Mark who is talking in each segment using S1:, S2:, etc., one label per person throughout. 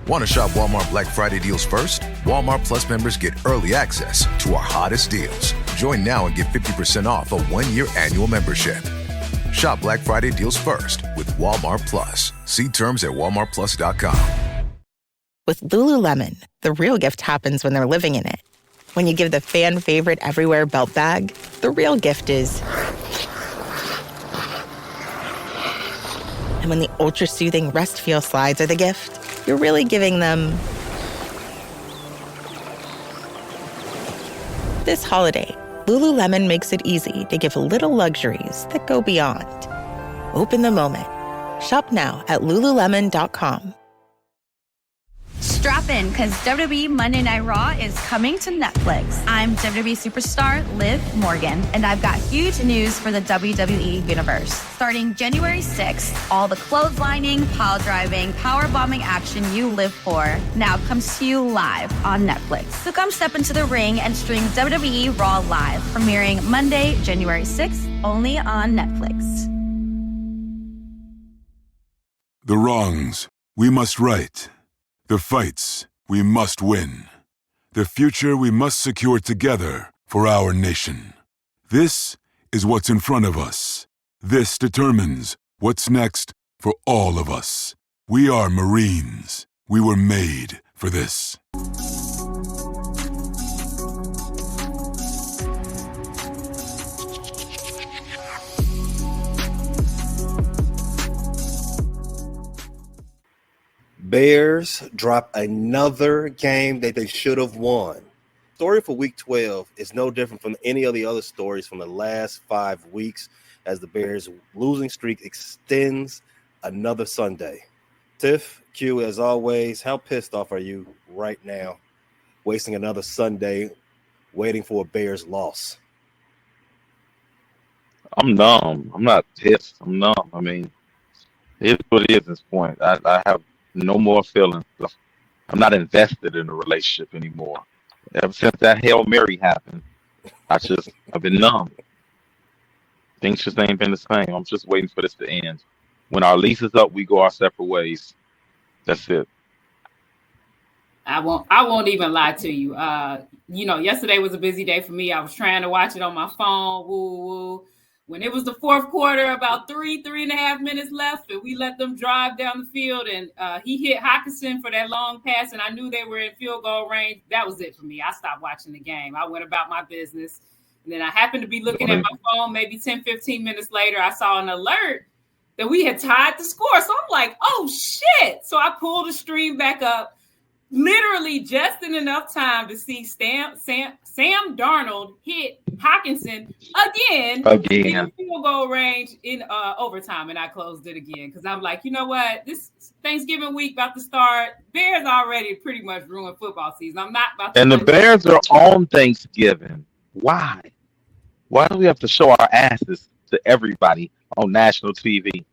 S1: Want to shop Walmart Black Friday deals first? Walmart Plus members get early access to our hottest deals. Join now and get 50% off a 1-year annual membership. Shop Black Friday deals first with Walmart Plus. See terms at walmartplus.com.
S2: With Lululemon, the real gift happens when they're living in it. When you give the fan favorite everywhere belt bag, the real gift is... And when the ultra-soothing Rest Feel slides are the gift, you're really giving them... This holiday, Lululemon makes it easy to give little luxuries that go beyond. Open the moment. Shop now at Lululemon.com.
S3: Strap in, because WWE Monday Night Raw is coming to Netflix. I'm WWE superstar Liv Morgan, and I've got huge news for the WWE Universe. Starting January 6th, all the clotheslining, pile driving, power bombing action you live for now comes to you live on Netflix. So come step into the ring and stream WWE Raw Live, premiering Monday, January 6th, only on Netflix.
S4: The wrongs we must right. The fights we must win. The future we must secure together for our nation. This is what's in front of us. This determines what's next for all of us. We are Marines. We were made for this.
S5: Bears drop another game that they should have won. Story for Week 12 is no different from any of the other stories from the last 5 weeks as the Bears' losing streak extends another Sunday. Tiff, Q, as always, how pissed off are you right now, wasting another Sunday waiting for a Bears loss?
S6: I'm numb. I'm not pissed. I'm numb. I mean, it's what it is at this point. I have no more feelings. I'm not invested in a relationship anymore. Ever since that Hail Mary happened, I've been numb. Things just ain't been the same. I'm just waiting for this to end. When our lease is up, we go our separate ways. That's it.
S7: I won't even lie to you. Yesterday was a busy day for me. I was trying to watch it on my phone. Woo. When it was the fourth quarter, about 3.5 minutes left, and we let them drive down the field, and he hit Hawkinson for that long pass, and I knew they were in field goal range. That was it for me. I stopped watching the game. I went about my business. And then I happened to be looking at my phone maybe 10, 15 minutes later. I saw an alert that we had tied the score. So I'm like, oh, shit. So I pulled the stream back up, literally just in enough time to see Sam Darnold hit Hawkinson again. In field goal range in overtime, and I closed it again because I'm like, you know what? This Thanksgiving week about to start. Bears already pretty much ruined football season. I'm not about to.
S6: And the Bears are on Thanksgiving. Why? Why do we have to show our asses to everybody on national TV?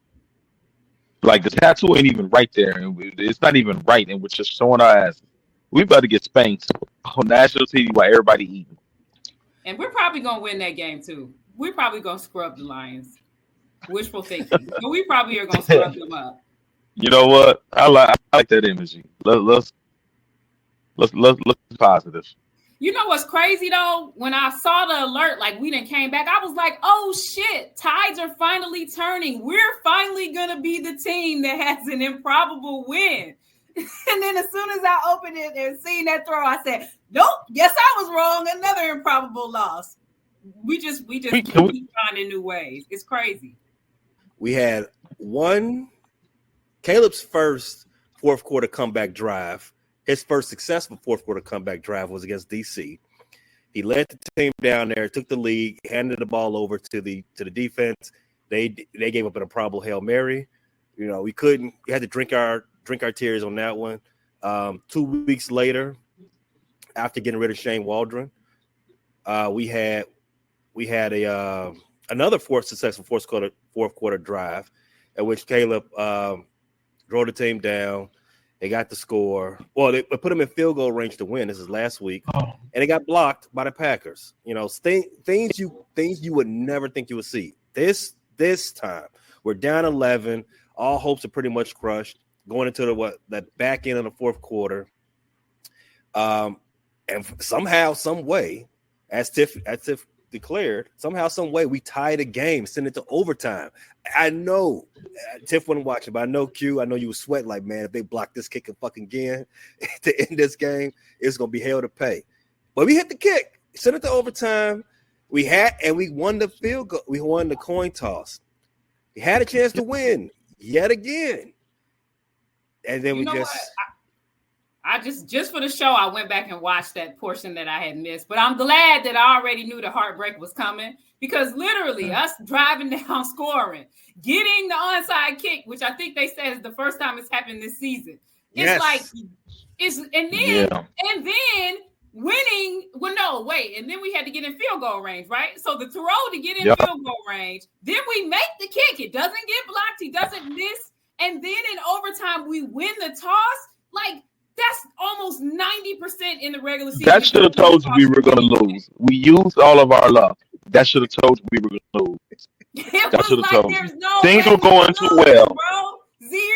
S6: Like, the tattoo ain't even right there. It's not even right, and we're just showing our asses. We about to get spanked on national TV while everybody eating.
S7: And we're probably going to win that game, too. We're probably going to scrub the Lions. Wishful thinking. But we probably are going to scrub them up.
S6: You know what? I like that energy. Let's look positive.
S7: You know what's crazy, though? When I saw the alert, like, we done came back, I was like, oh, shit, tides are finally turning. We're finally going to be the team that has an improbable win. And then as soon as I opened it and seen that throw, I said, nope, guess I was wrong. Another improbable loss. We just keep finding new ways. It's crazy.
S5: We had Caleb's first fourth quarter comeback drive. His first successful fourth quarter comeback drive was against DC. He led the team down there, took the lead, handed the ball over to the defense. They gave up an improbable Hail Mary. You know, we had to drink our tears on that one. 2 weeks later, after getting rid of Shane Waldron, we had another successful fourth quarter drive at which Caleb drove the team down. They got the score. Well, they put them in field goal range to win. This is last week, and they got blocked by the Packers. You know, things you would never think you would see. This time, we're down 11. All hopes are pretty much crushed. going into that back end of the fourth quarter. And somehow, some way, as Tiff declared, somehow, some way, we tied a game, send it to overtime. I know Tiff wasn't watching, but I know Q. I know you were sweating like, man, if they block this kick again to end this game, it's gonna be hell to pay. But we hit the kick, sent it to overtime. We won the field goal. We won the coin toss. We had a chance to win yet again, and then
S7: I just for the show, I went back and watched that portion that I had missed. But I'm glad that I already knew the heartbreak was coming, because literally us driving down, scoring, getting the onside kick, which I think they said is the first time it's happened this season. It's and then winning. Well, no, wait, and then we had to get in field goal range, right? So the throw to get in field goal range, then we make the kick. It doesn't get blocked. He doesn't miss, and then in overtime we win the toss. Like, that's almost 90% in the regular season.
S6: That should have told you we were going to lose. We used all of our luck. That should have told you we were going to lose. That should have told you. Things were going too well.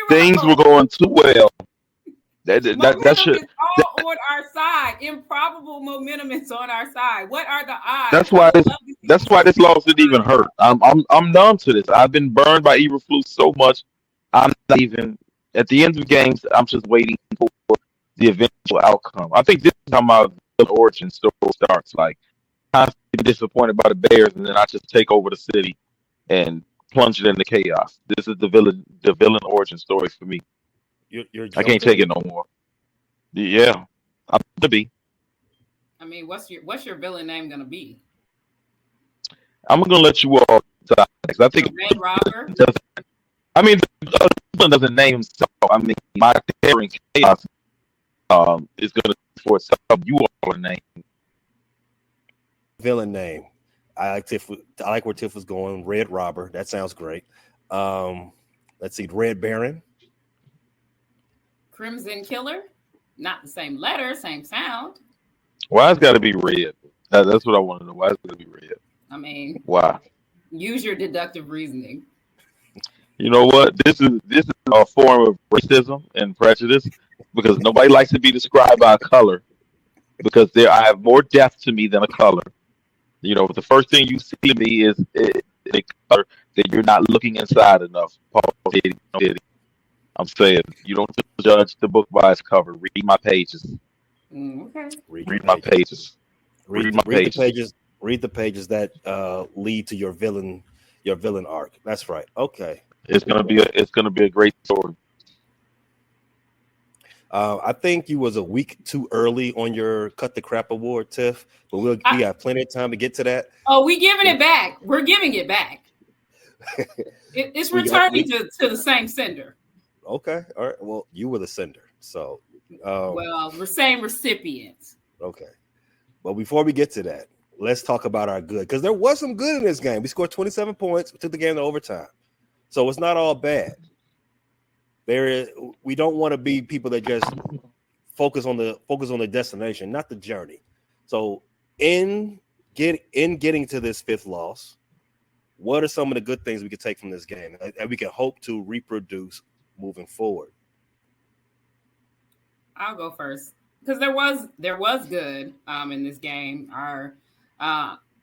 S6: Things were going too well. That should.
S7: Is all on our side. Improbable momentum is on our side. What are the odds?
S6: That's why this loss didn't even hurt. I'm numb to this. I've been burned by Eberflus so much. I'm not even at the end of games. I'm just waiting for the eventual outcome. I think this is how my origin story starts. Like, I'm disappointed by the Bears, and then I just take over the city and plunge it into chaos. This is the villain origin story for me. I can't take it no more. Yeah, I'm gonna be.
S7: I mean, what's your villain name gonna be?
S6: I'm gonna let you all decide. I think
S7: Red Robber.
S6: I mean, the villain doesn't name himself. I mean, my tearing chaos is gonna for itself. You all a name.
S5: Villain name. I like where Tiff was going. Red Robber. That sounds great. Let's see. Red Baron.
S7: Crimson Killer. Not the same letter, same sound.
S6: Why it's got to be red? That's what I want to know. Why it's got to be red?
S7: I mean,
S6: why?
S7: Use your deductive reasoning.
S6: You know what? This is a form of racism and prejudice, because nobody likes to be described by a color, because I have more depth to me than a color. You know, the first thing you see in me is a color that you're not looking inside enough. I'm saying, you don't judge the book by its cover. Read my pages.
S7: Okay.
S6: Read my pages.
S5: Read the pages that lead to your villain arc. That's right. Okay.
S6: It's gonna be a great story.
S7: Mm-hmm.
S5: I think you was a week too early on your Cut the Crap award, Tiff, but we have plenty of time to get to that.
S7: Oh, we giving it back. We're giving it back. It's returning to the same sender.
S5: Okay. All right. Well, you were the sender. So
S7: well, we're saying recipients.
S5: Okay. Well, before we get to that, let's talk about our good, because there was some good in this game. We scored 27 points. We took the game to overtime. So it's not all bad. We don't want to be people that just focus on the destination, not the journey. So in getting to this fifth loss, what are some of the good things we could take from this game and we can hope to reproduce moving forward?
S7: I'll go first, because there was good in this game.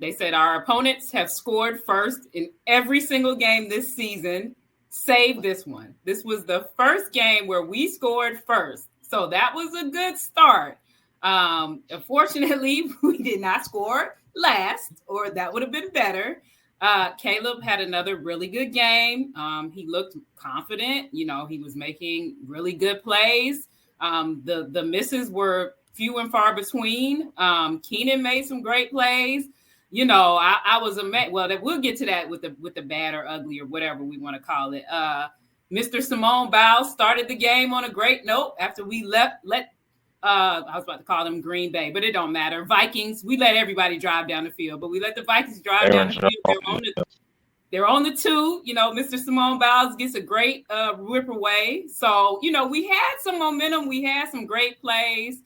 S7: They said our opponents have scored first in every single game this season, save this one. This was the first game where we scored first, so that was a good start. Unfortunately, we did not score last, or that would have been better. Caleb had another really good game. He looked confident. You know, he was making really good plays. The misses were few and far between. Keenan made some great plays. You know, I was amazed. Well, we'll get to that with the bad or ugly or whatever we want to call it. Mr. Simone Biles started the game on a great note after we let I was about to call them Green Bay, but it don't matter. Vikings, we let everybody drive down the field, but we let the Vikings drive down the field. They're on the 2. You know, Mr. Simone Biles gets a great whip away. So, you know, we had some momentum. We had some great plays.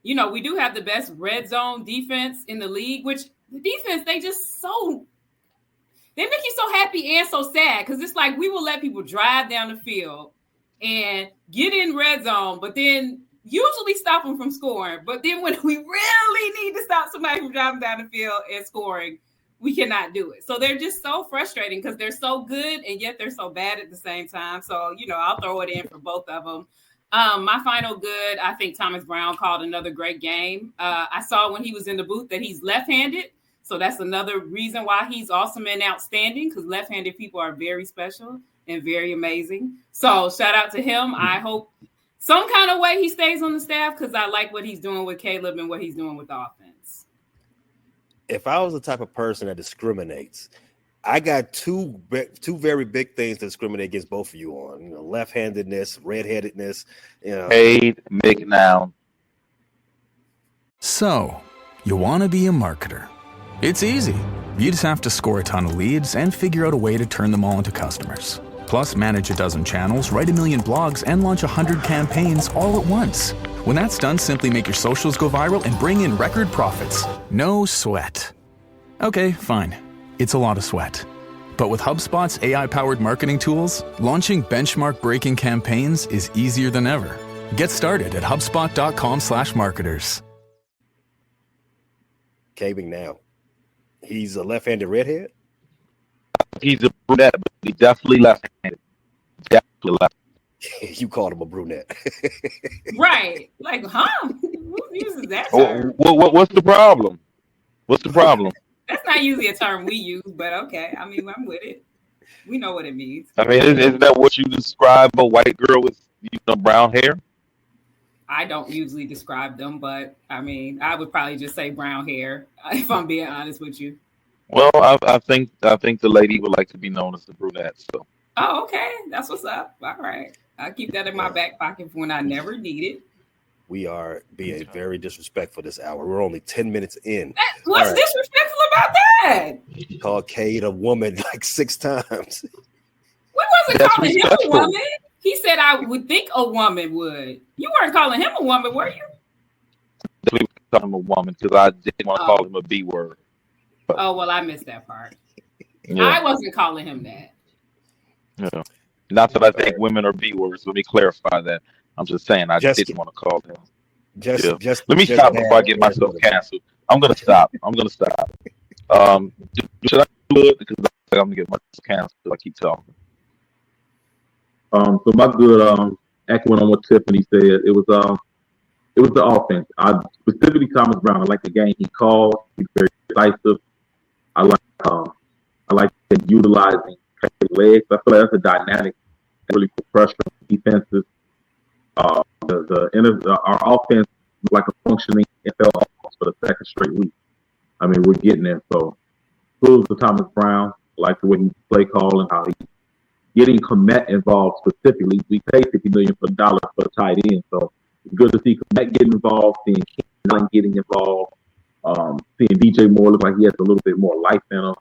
S7: You know, we do have the best red zone defense in the league, which the defense, they just so They make you so happy and so sad because it's like we will let people drive down the field and get in red zone, but then usually stop them from scoring. But then when we really need to stop somebody from driving down the field and scoring, we cannot do it. So they're just so frustrating because they're so good and yet they're so bad at the same time. So, I'll throw it in for both of them. My final good, I think Thomas Brown called another great game. I saw when he was in the booth that he's left-handed. So that's another reason why he's awesome and outstanding, because left-handed people are very special and very amazing. So shout out to him. I hope some kind of way he stays on the staff because I like what he's doing with Caleb and what he's doing with the offense.
S5: If I was the type of person that discriminates, I got two very big things to discriminate against both of you on. Left-handedness, redheadedness.
S6: Paid McNown.
S8: So, you want to be a marketer. It's easy. You just have to score a ton of leads and figure out a way to turn them all into customers. Plus, manage a dozen channels, write a million blogs, and launch 100 campaigns all at once. When that's done, simply make your socials go viral and bring in record profits. No sweat. Okay, fine. It's a lot of sweat. But with HubSpot's AI-powered marketing tools, launching benchmark-breaking campaigns is easier than ever. Get started at HubSpot.com/marketers.
S5: Caving now. He's a left-handed redhead?
S6: He's a brunette, but he definitely left-handed. Definitely left.
S5: You called him a brunette.
S7: Right. Like, huh? Who uses that
S6: term?
S7: term?
S6: What's the problem? What's the problem?
S7: That's not usually a term we use, but okay. I mean, I'm with it. We know what it means.
S6: I mean, isn't that what you describe a white girl with brown hair?
S7: I don't usually describe them, but I mean, I would probably just say brown hair if I'm being honest with you.
S6: Well, I think the lady would like to be known as the brunette. So.
S7: Oh, okay. That's what's up. All right. I'll keep that in my back pocket for when I never need it.
S5: We are being very disrespectful this hour. We're only 10 minutes in.
S7: What's disrespectful about that?
S5: You called Cade a woman like 6 times.
S7: We wasn't calling him a woman. He said I would think a woman would. You weren't calling him a woman, were you?
S6: We called him a woman because I didn't want to call him a B word. But,
S7: oh, well, I missed that part.
S6: Yeah.
S7: I wasn't calling him that.
S6: Yeah. Not that I think women are B words. Let me clarify that. I'm just saying I didn't want to call him. Let me stop before I get myself canceled. I'm gonna stop. Should I do it? Because I'm gonna get myself canceled if I keep talking.
S9: So my good, echoing on what Tiffany said, it was the offense. Specifically Thomas Brown. I like the game he called. He's very decisive. I like him utilizing legs. I feel like that's a dynamic, really put pressure on defenses. Our offense is like a functioning NFL offense for the second straight week. I mean, we're getting there. So, kudos to Thomas Brown. I like the way he play call and how he's getting Komet involved specifically. We paid $50 million for a tight end, so it's good to see Komet getting involved, seeing King getting involved, seeing DJ Moore look like he has a little bit more life in him.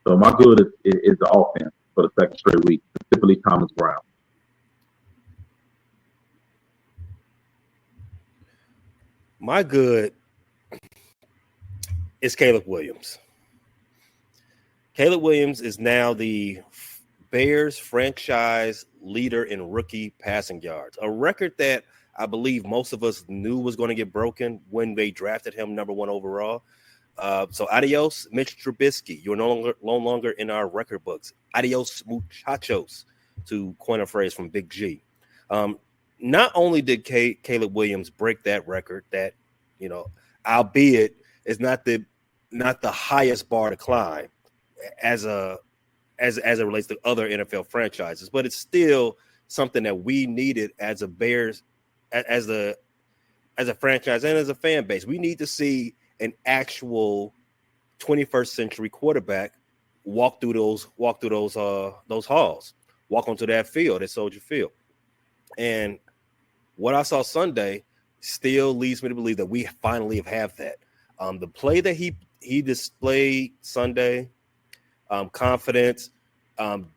S9: So my good is the offense for the second straight week, specifically Thomas Brown.
S5: My good is Caleb Williams. Caleb Williams is now the Bears franchise leader in rookie passing yards, a record that I believe most of us knew was going to get broken when they drafted him number 1 overall. So adios, Mitch Trubisky. You're no longer in our record books. Adios, muchachos, to coin a phrase from Big G. Not only did Caleb Williams break that record, that albeit is not the highest bar to climb as it relates to other NFL franchises, but it's still something that we needed as a Bears, as a franchise and as a fan base. We need to see an actual 21st century quarterback walk through those halls, walk onto that field at Soldier Field. And what I saw Sunday still leads me to believe that we finally have that. The play that he displayed Sunday, confidence, letting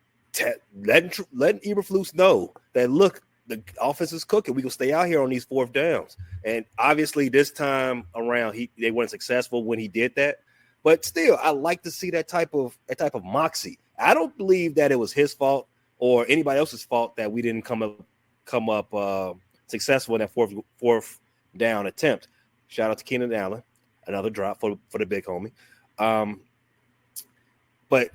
S5: Eberflus know that, look, the offense is cooking. We can stay out here on these 4th downs. And obviously this time around, they weren't successful when he did that. But still, I like to see that type of moxie. I don't believe that it was his fault or anybody else's fault that we didn't come up successful in that fourth down attempt. Shout out to Keenan Allen, another drop for the big homie. But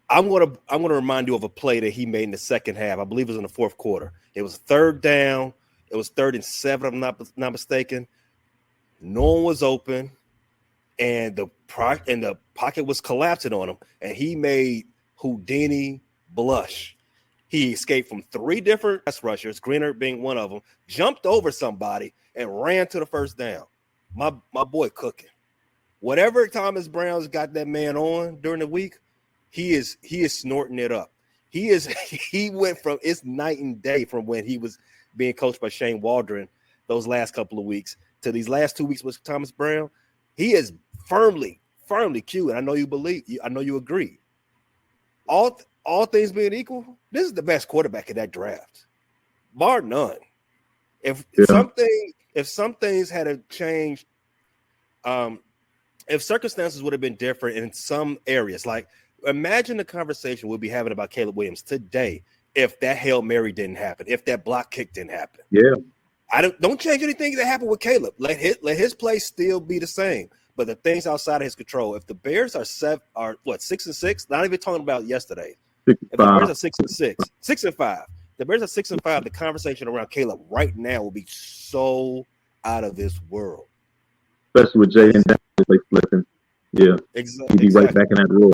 S5: I'm gonna remind you of a play that he made in the second half. I believe it was in the fourth quarter. It was third down. It was 3rd and 7. I'm not mistaken. No one was open, and the pocket was collapsing on him, and he made Houdini blush. He escaped from 3 different pass rushers, Greener being one of them, jumped over somebody, and ran to the first down. My boy cooking. Whatever Thomas Brown's got that man on during the week, he is snorting it up. He went from, it's night and day from when he was being coached by Shane Waldron those last couple of weeks to these last 2 weeks with Thomas Brown. He is firmly cute. And I know you agree. All things being equal, this is the best quarterback in that draft, bar none. If some things had changed, if circumstances would have been different in some areas, like imagine the conversation we'll be having about Caleb Williams today if that Hail Mary didn't happen, if that block kick didn't happen.
S9: Yeah.
S5: Don't change anything that happened with Caleb. Let his play still be the same. But the things outside of his control, if the Bears are 6-6, not even talking about yesterday. If the Bears are 6-6, 6-5, the Bears are 6-5, the conversation around Caleb right now will be so out of this world.
S9: Especially with Jay and Dallas flipping. Yeah.
S5: Exactly.
S9: He'd be right back in that role.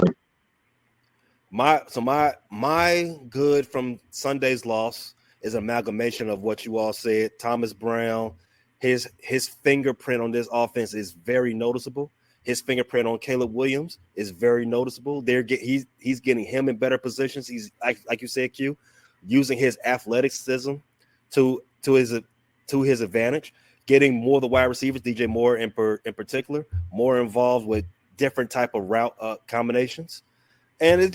S5: My good from Sunday's loss is an amalgamation of what you all said. Thomas Brown, his fingerprint on this offense is very noticeable. His fingerprint on Caleb Williams is very noticeable. He's getting him in better positions. He's like you said, Q, using his athleticism to his advantage, getting more of the wide receivers, DJ Moore in particular, more involved with different type of route combinations. And it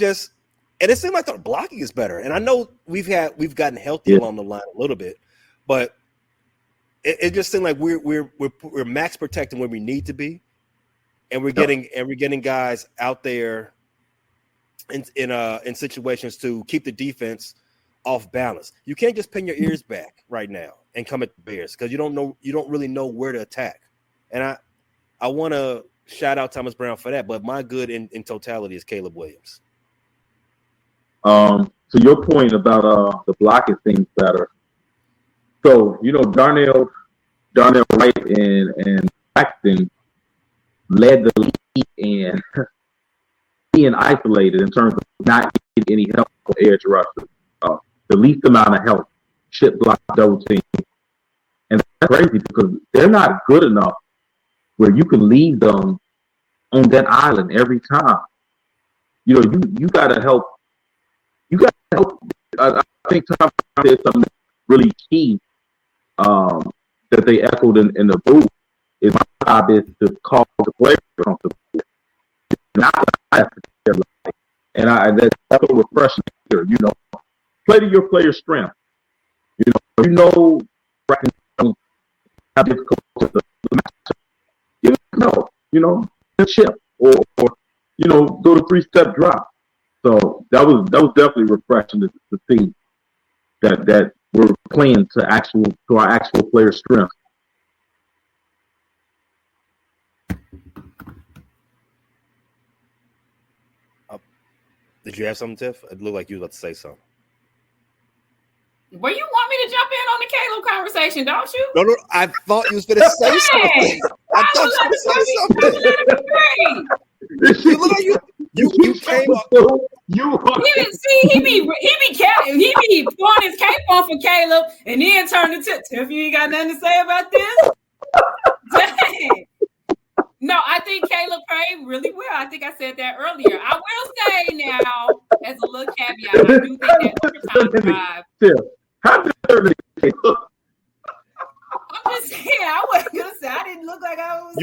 S5: seemed like the blocking is better. And I know we've gotten healthy along the line a little bit, but it just seemed like we're max protecting where we need to be, and we're getting guys out there in situations to keep the defense off balance. You can't just pin your ears back right now and come at the Bears because you don't really know where to attack. And I want to shout out Thomas Brown for that, but my good in totality is Caleb Williams.
S9: To your point about the blocking things better. So, Darnell Wright and Braxton led the league in being isolated in terms of not getting any help from edge rushers. The least amount of help, chip block, double team. And that's crazy because they're not good enough where you can leave them on that island every time. You got to help. You got to help. I think Tom said something really key that they echoed in the booth. Is my job is to call the players comfortable. And that's so refreshing here. Play to your player's strength. How difficult the matchup. Chip or go to 3-step drop. So that was definitely refreshing to see that we're playing to our actual player strength.
S5: Did you have something, Tiff? It looked like you were about to say something.
S7: Well, you want me to jump in on the Caleb conversation, don't you?
S5: No, I thought you was going to say something. I thought you was going to say something. You look like you came up.
S7: He be throwing his cape on for Caleb and then turn it to Tiff. You ain't got nothing to say about this? Dang. No, I think Caleb played really well. I think I said that earlier. I will say now, as a little caveat, I do think that overtime drive.
S9: How did Caleb?
S7: I'm just saying, I wasn't gonna say I didn't look like I was.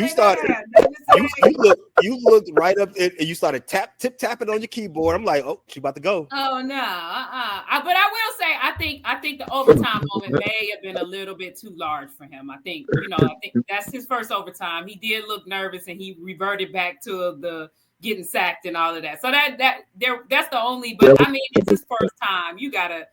S5: You looked right up and you started tip tapping on your keyboard. I'm like, oh, she about to go.
S7: Oh no, but I will say, I think the overtime moment may have been a little bit too large for him. I think that's his first overtime. He did look nervous and he reverted back to getting sacked and all of that. So that's the only. But I mean, it's his first time. You gotta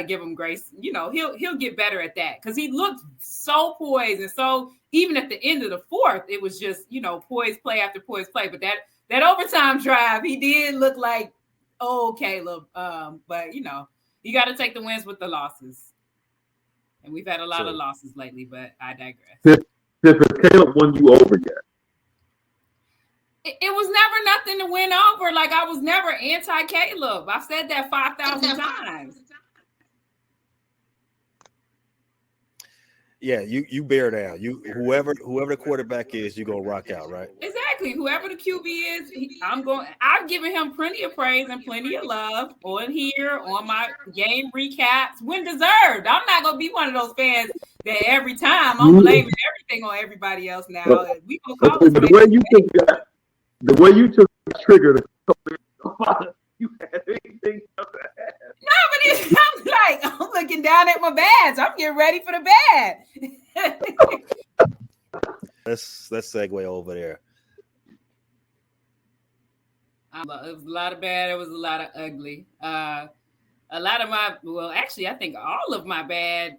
S7: give him grace. You know, he'll get better at that because he looked so poised, and so even at the end of the fourth, it was just, you know, poised play after poised play. But that overtime drive, he did look like, oh, Caleb. But you know, you got to take the wins with the losses, and we've had a lot of losses lately. But I digress.
S9: Has Caleb won you over yet?
S7: It was never nothing to win over. Like, I was never anti-Caleb. I've said that 5,000 times.
S5: Yeah, you bear down. You whoever the quarterback is, you're gonna rock out, right?
S7: Exactly. Whoever the QB is, I've given him plenty of praise and plenty of love on here, on my game recaps, when deserved. I'm not gonna be one of those fans that every time I'm blaming everything on everybody else now. We gonna call it
S9: the way you took the trigger to you had anything else to add.
S7: No, but I'm looking down at my badge. I'm getting ready for the bad.
S5: Let's segue over there.
S7: It was a lot of bad. It was a lot of ugly. A lot of I think all of my bad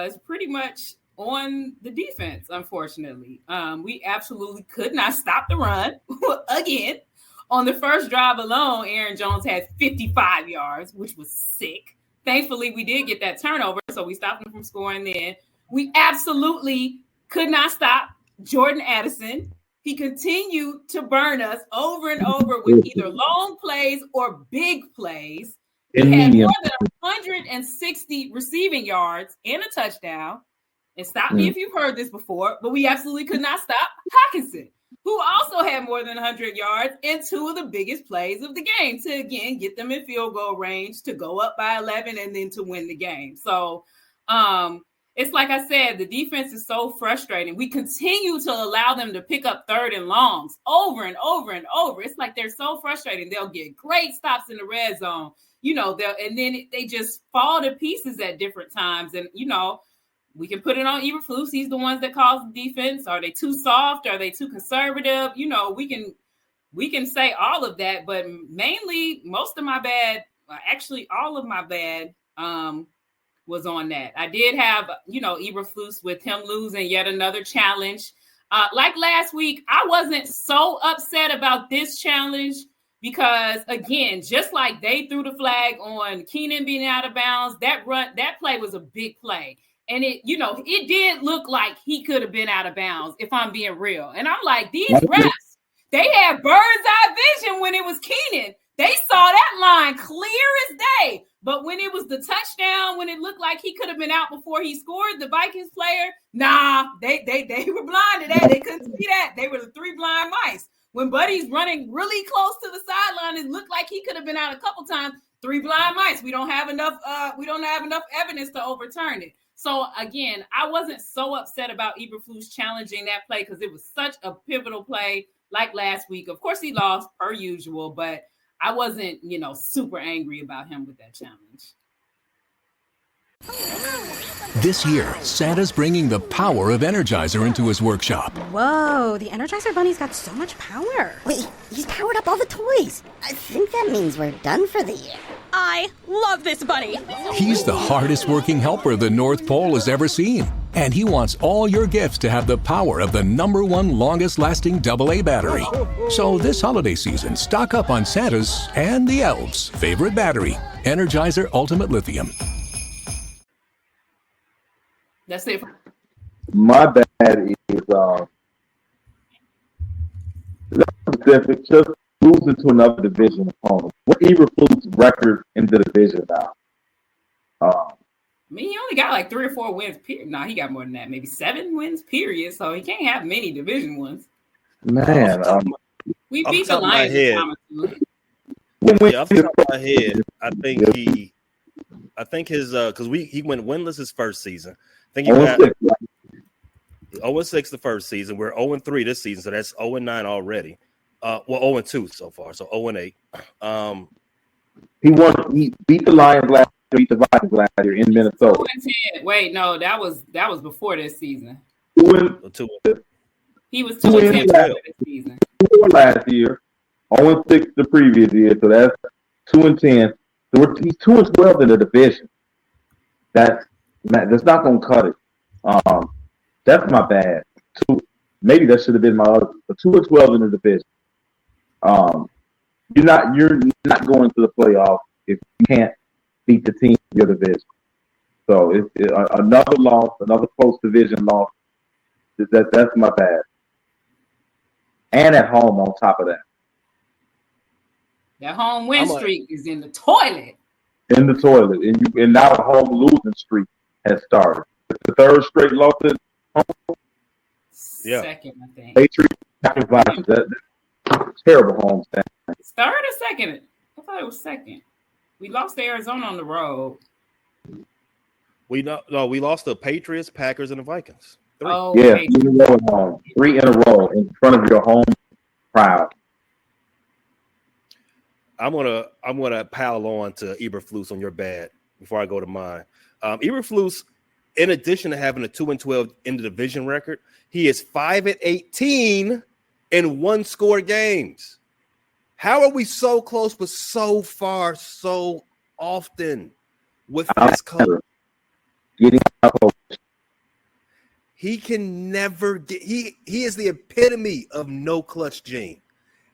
S7: is pretty much on the defense, unfortunately. We absolutely could not stop the run again. On the first drive alone, Aaron Jones had 55 yards, which was sick. Thankfully, we did get that turnover, so we stopped him from scoring then. We absolutely could not stop Jordan Addison. He continued to burn us over and over with either long plays or big plays. He had more than 160 receiving yards and a touchdown. And stop me if you've heard this before, but we absolutely could not stop Hockenson, who also had more than 100 yards and two of the biggest plays of the game to, again, get them in field goal range, to go up by 11 and then to win the game. So it's like I said, the defense is so frustrating. We continue to allow them to pick up third and longs over and over and over. It's like they're so frustrating. They'll get great stops in the red zone, you know, and then they just fall to pieces at different times. And, you know, we can put it on Eberflus. He's the ones that calls the defense. Are they too soft? Are they too conservative? You know, we can say all of that, but mainly most of my bad, actually all of my bad was on that. I did have, you know, Eberflus with him losing yet another challenge. Like last week, I wasn't so upset about this challenge because, again, just like they threw the flag on Keenan being out of bounds, that play was a big play. And it did look like he could have been out of bounds, if I'm being real. And I'm like, these refs, they had bird's eye vision when it was Keenan. They saw that line clear as day. But when it was the touchdown, when it looked like he could have been out before he scored, the Vikings player, nah, they were blind to that. They couldn't see that. They were the three blind mice. When Buddy's running really close to the sideline, it looked like he could have been out a couple times. Three blind mice. We don't have enough evidence to overturn it. So, again, I wasn't so upset about Eberflus challenging that play because it was such a pivotal play like last week. Of course, he lost per usual, but I wasn't, super angry about him with that challenge.
S10: This year, Santa's bringing the power of Energizer into his workshop.
S11: Whoa, the Energizer Bunny's got so much power.
S12: Wait, he's powered up all the toys. I think that means we're done for the year.
S11: I love this bunny.
S10: He's the hardest working helper the North Pole has ever seen. And he wants all your gifts to have the power of the #1 longest lasting AA battery. So this holiday season, stock up on Santa's and the elves' favorite battery, Energizer Ultimate Lithium.
S7: That's it.
S9: My bad is specific, just losing to another division opponent. What Eberflus' record in the division now?
S7: He only got like 3 or 4 wins. Period. No, he got more than that. Maybe 7 wins. Period. So he can't have many division ones.
S9: Man,
S7: we beat the Lions.
S5: Off the top of my head, I think his because he went winless his first season. I think he got 0-6 the first season. We're 0-3 this season, so that's 0-9 already. 0-2 so far, so 0-8.
S9: He beat the Lions last year, beat the Vikings last year in Minnesota.
S7: Wait, no, that was before this season.
S9: 2-2.
S7: He was 2-10 before this season.
S9: 2 last year, 0-6 the previous year, so that's 2-10. So he's 2-12 in the division. That's not going to cut it. That's my bad. Maybe that should have been my other. But 2-12 in the division. You're not going to the playoffs if you can't beat the team in your division. So it's another loss, another post-division loss. That's my bad. And at home on top of that.
S7: That home win streak is in the toilet.
S9: In the toilet. And now the home losing streak has started. It's the third straight loss at home.
S7: Yeah. Second, I think.
S9: Patriots, that's terrible home stand.
S7: Third or second? I thought it was second. We lost to Arizona on the road.
S5: We lost the Patriots, Packers, and the Vikings. 3.
S7: Oh,
S9: yeah, 3 in a row at home. 3 in a row in front of your home crowd.
S5: I'm gonna pile on to Eberflus on your bad before I go to mine. Eberflus, in addition to having a 2-12 in the division record, he is 5-18 in one-score games. How are we so close but so far so often with this coach? He can never get. He is the epitome of no clutch gene.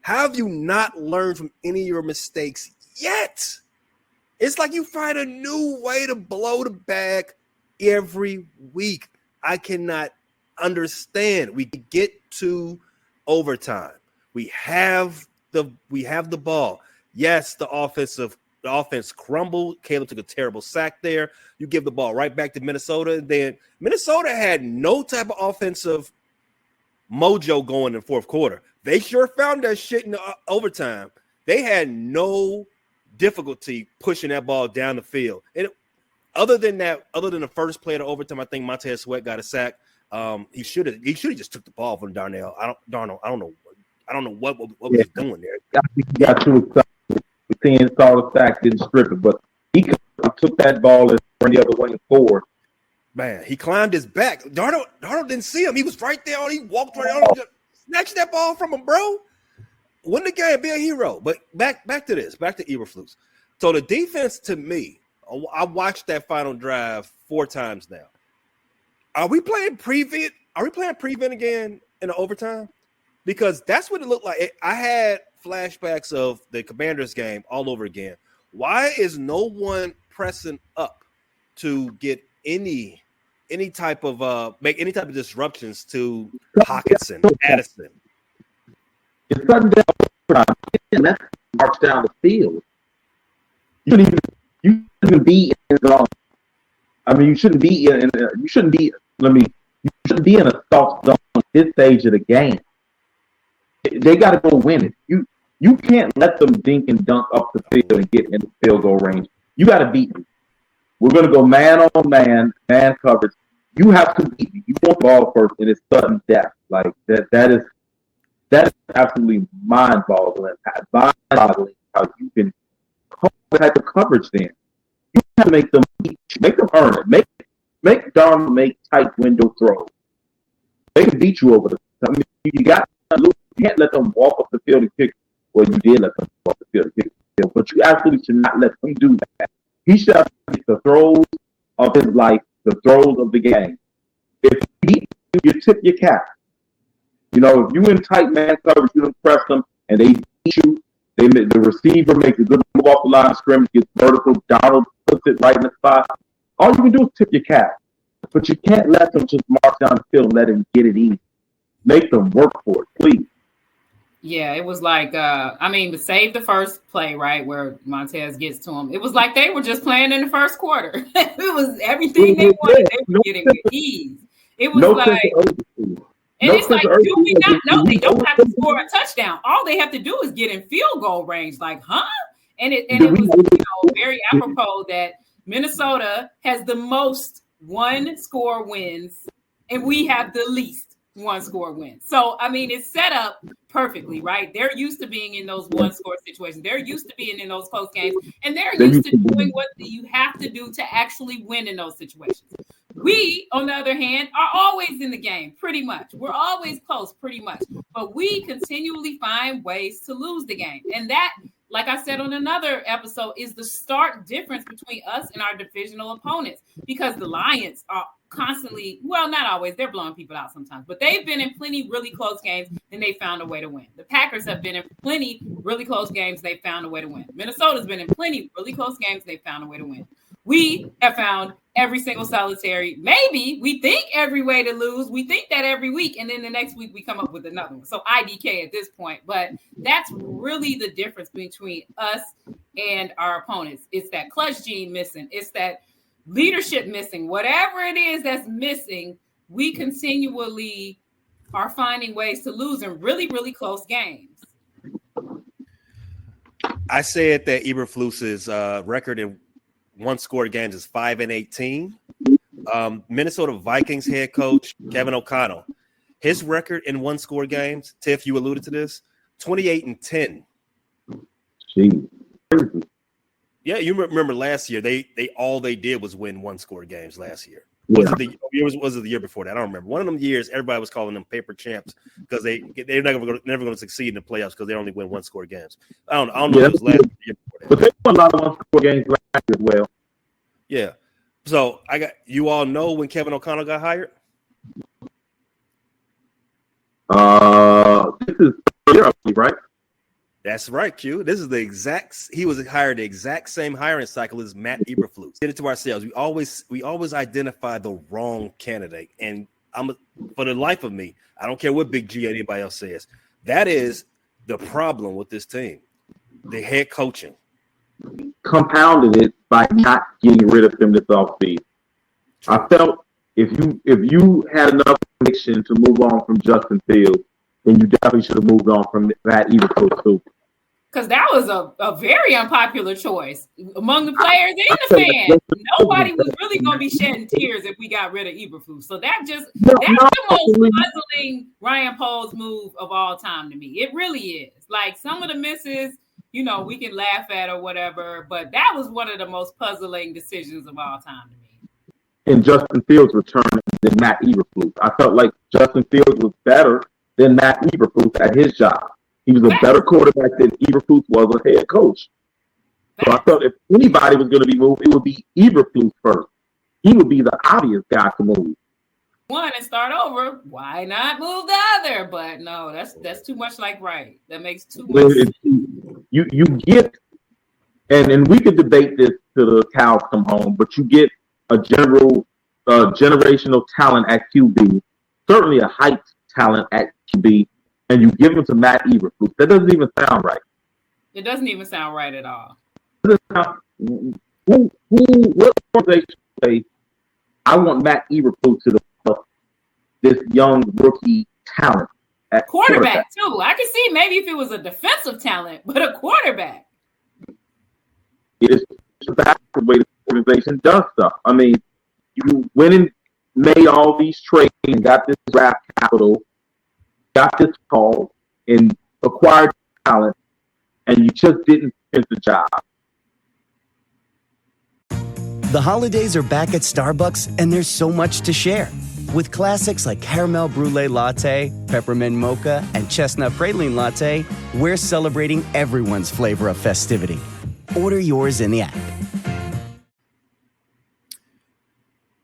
S5: How have you not learned from any of your mistakes yet? It's like you find a new way to blow the bag every week. I cannot understand. We get to overtime. We have the ball. Yes, the offense crumbled. Caleb took a terrible sack there. You give the ball right back to Minnesota. And then Minnesota had no type of offensive mojo going in the fourth quarter. They sure found that shit in the overtime. They had no difficulty pushing that ball down the field. And other than the first play of the overtime, I think Montez Sweat got a sack. He should have just took the ball from Darnell. I don't know what was he doing there.
S9: He got too excited. Seeing saw the sack, didn't strip it, but he took that ball and turned the other way and forward.
S5: Man, he climbed his back. Darnold didn't see him. He was right there. He walked right on him. Snatched that ball from him, bro. Win the game, be a hero. But back to this, back to Eberflus. So the defense, to me, I watched that final drive 4 times now. Are we playing prevent? Are we playing prevent again in the overtime? Because that's what it looked like. I had flashbacks of the Commanders game all over again. Why is no one pressing up to get any type of make any type of disruptions to Hockenson, Addison?
S9: It's sudden down. Let's march down the field. You shouldn't be in the. I mean, you shouldn't be in. You shouldn't be in a soft zone at this stage of the game. They got to go win it. You can't let them dink and dunk up the field and get in the field goal range. You got to beat them. We're going to go man on man coverage. You have to beat me. You want the ball first, and it's sudden death. Like that is absolutely mind-boggling. How you can call that type of coverage then. You have to make them earn it. Make Darnold make tight window throws. They can beat you over the. I mean, you can't let them walk up the field and kick. Well, you did let them walk up the field and kick the field, but you absolutely should not let them do that. He should have the throws of his life, the throws of the game. If you tip your cap. You know, if you in tight man coverage, you don't press them, and they beat you. The receiver makes a good move off the line of scrimmage, gets vertical. Donald puts it right in the spot. All you can do is tip your cap, but you can't let them just march down the field and let him get it easy. Make them work for it, please.
S7: Yeah, it was like, to save the first play, right, where Montez gets to him, it was like they were just playing in the first quarter. It was everything they wanted. They were getting with ease. It was it's like, do we not know they don't have to score a touchdown? All they have to do is get in field goal range. Like, huh? And it was very apropos that Minnesota has the most one-score wins, and we have the least one-score wins. So, I mean, it's set up perfectly, right? They're used to being in those one-score situations. They're used to being in those close games, and they're used to doing what you have to do to actually win in those situations. We, on the other hand, are always in the game, pretty much. We're always close, pretty much. But we continually find ways to lose the game. And that, like I said on another episode, is the stark difference between us and our divisional opponents. Because the Lions are constantly, well, not always, they're blowing people out sometimes, but they've been in plenty really close games and they found a way to win. The Packers have been in plenty really close games, they found a way to win. Minnesota's been in plenty really close games, they found a way to win. We have found every single solitary, maybe we think every way to lose. We think that every week. And then the next week we come up with another one. So IDK at this point. But that's really the difference between us and our opponents. It's that clutch gene missing. It's that leadership missing. Whatever it is that's missing, we continually are finding ways to lose in really, really close games.
S5: I said that Eberflus's record in one-scored games is 5-18. Minnesota Vikings head coach Kevin O'Connell, his record in one-score games, Tiff, you alluded to this, 28-10.
S9: Jeez.
S5: Yeah, you remember last year they all they did was win one-score games last year.
S9: Yeah.
S5: Was it the year before that? I don't remember. One of them years, everybody was calling them paper champs because they're never going to succeed in the playoffs because they only win one-score games. I don't know. If it was last year before that.
S9: But they won a lot of one-score games last year as well.
S5: Yeah. So you all know when Kevin O'Connell got hired?
S9: This is year, right?
S5: That's right, Q. This is he was hired the exact same hiring cycle as Matt Eberflus. Did it to ourselves. We always identify the wrong candidate. And for the life of me, I don't care what Big G or anybody else says. That is the problem with this team. The head coaching.
S9: Compounded it by not getting rid of him this offseason. I felt if you had enough conviction to move on from Justin Fields, then you definitely should have moved on from that Eberflus too.
S7: Because that was a very unpopular choice among the players and the fans. Nobody was really going to be shedding tears if we got rid of Eberflus. So that's the most puzzling Ryan Poles move of all time to me. It really is. Like some of the misses, we can laugh at or whatever, but that was one of the most puzzling decisions of all time to me.
S9: And Justin Fields returned than Matt Eberflus. I felt like Justin Fields was better than Matt Eberflus at his job. He was a better quarterback than Eberflus was a head coach. So I felt if anybody was going to be moved, it would be Eberflus first. He would be the obvious guy to move.
S7: One and start over. Why not move the other? But no, that's too much like right. That makes too much sense.
S9: You get, and we could debate this till the cows come home, but you get a generational talent at QB, certainly a height talent at QB, and you give him to Matt Eberflus. That doesn't even sound right.
S7: It doesn't even sound right at all.
S9: What organization say, I want Matt Eberflus to this young rookie talent at
S7: quarterback too. I can see maybe if it was a defensive talent, but a quarterback.
S9: It's that's the way the organization does stuff. I mean, you went and made all these trades and got this draft capital, got this call, and acquired talent, and you just didn't finish the job.
S13: The holidays are back at Starbucks, and there's so much to share. With classics like Caramel Brulee Latte, Peppermint Mocha, and Chestnut Praline Latte, we're celebrating everyone's flavor of festivity. Order yours in the app.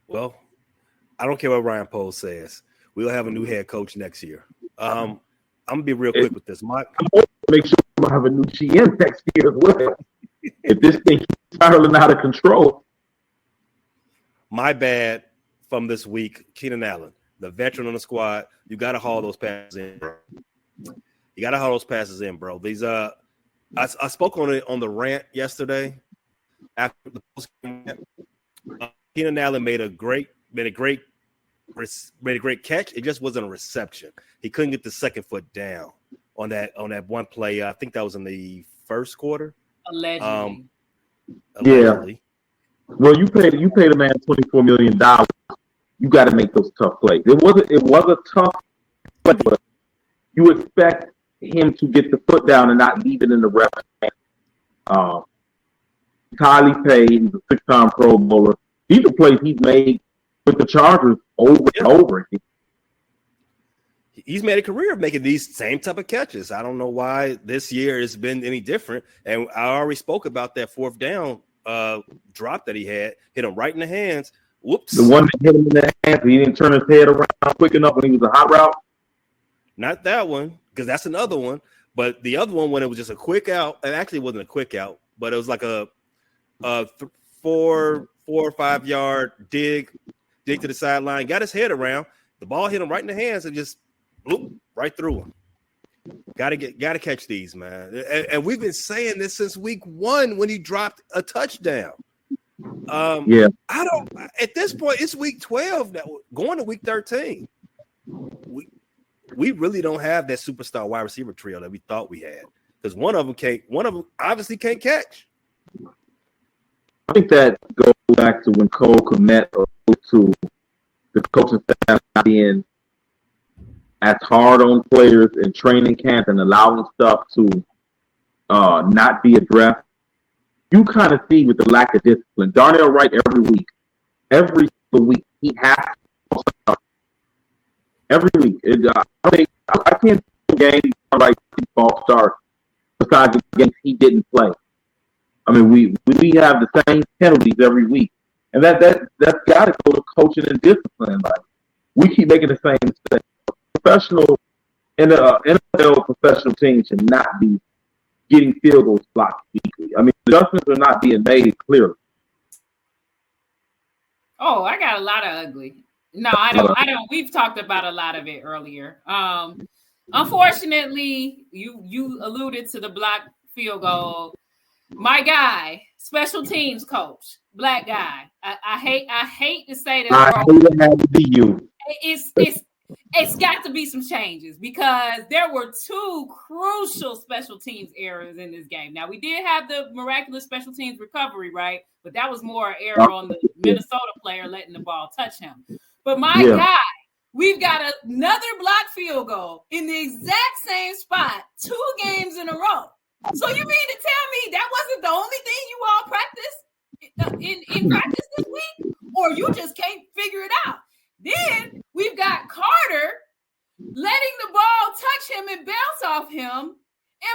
S5: Well, I don't care what Ryan Poles says. We'll have a new head coach next year. I'm going to be real quick with this. I'm
S9: going to make sure we'll have a new GM next year as well. If this thing keeps spiraling out of control.
S5: My bad from this week, Keenan Allen, the veteran on the squad. You got to haul those passes in, bro. You got to haul those passes in, bro. These I spoke on the rant yesterday after the post game. Keenan Allen made a great catch. It just wasn't a reception. He couldn't get the second foot down on that one play. I think that was in the first quarter.
S7: Allegedly.
S9: Yeah. Well, you paid a man $24 million. You got to make those tough plays. It was a tough play, but you expect him to get the foot down and not leave it in the ref. Highly paid. He's a 6-time Pro Bowler. These are plays he's made with the Chargers over and over again.
S5: He's made a career of making these same type of catches. I don't know why this year has been any different. And I already spoke about that fourth down drop that he had, hit him right in the hands. Whoops.
S9: The one that hit him in the hands, he didn't turn his head around quick enough when he was a hot route.
S5: Not that one, because that's another one. But the other one, when it was just a quick out, it actually wasn't a quick out, but it was like a 4 or 5 yard dig to the sideline, got his head around. The ball hit him right in the hands and just bloop, right through him. Got to catch these, man. And we've been saying this since week 1 when he dropped a touchdown.
S9: Yeah.
S5: I don't. At this point, it's week 12 now, going to week 13. We really don't have that superstar wide receiver trio that we thought we had, because one of them obviously can't catch.
S9: I think that goes back to when Cole Kmet to the coaching staff being as hard on players in training camp and allowing stuff to not be addressed. You kind of see with the lack of discipline. Darnell Wright every week, he has to every week. I can't see a game like false start besides the games he didn't play. I mean, we have the same penalties every week, and that's got to go to coaching and discipline. Like, we keep making the same mistake. Professional NFL professional teams should not be getting field goals blocked weekly. I mean, the adjustments are not being made clearly.
S7: Oh, I got a lot of ugly. No, I don't. We've talked about a lot of it earlier. Unfortunately, you alluded to the blocked field goal. My guy, special teams coach, black guy. I hate to say that.
S9: I hate it had to be you.
S7: It's got to be some changes, because there were 2 crucial special teams errors in this game. Now, we did have the miraculous special teams recovery, right? But that was more error on the Minnesota player letting the ball touch him. But my guy, we've got another blocked field goal in the exact same spot 2 games in a row. So you mean to tell me that wasn't the only thing you all practiced in practice this week? Or you just can't figure it out? Then we've got Carter letting the ball touch him and bounce off him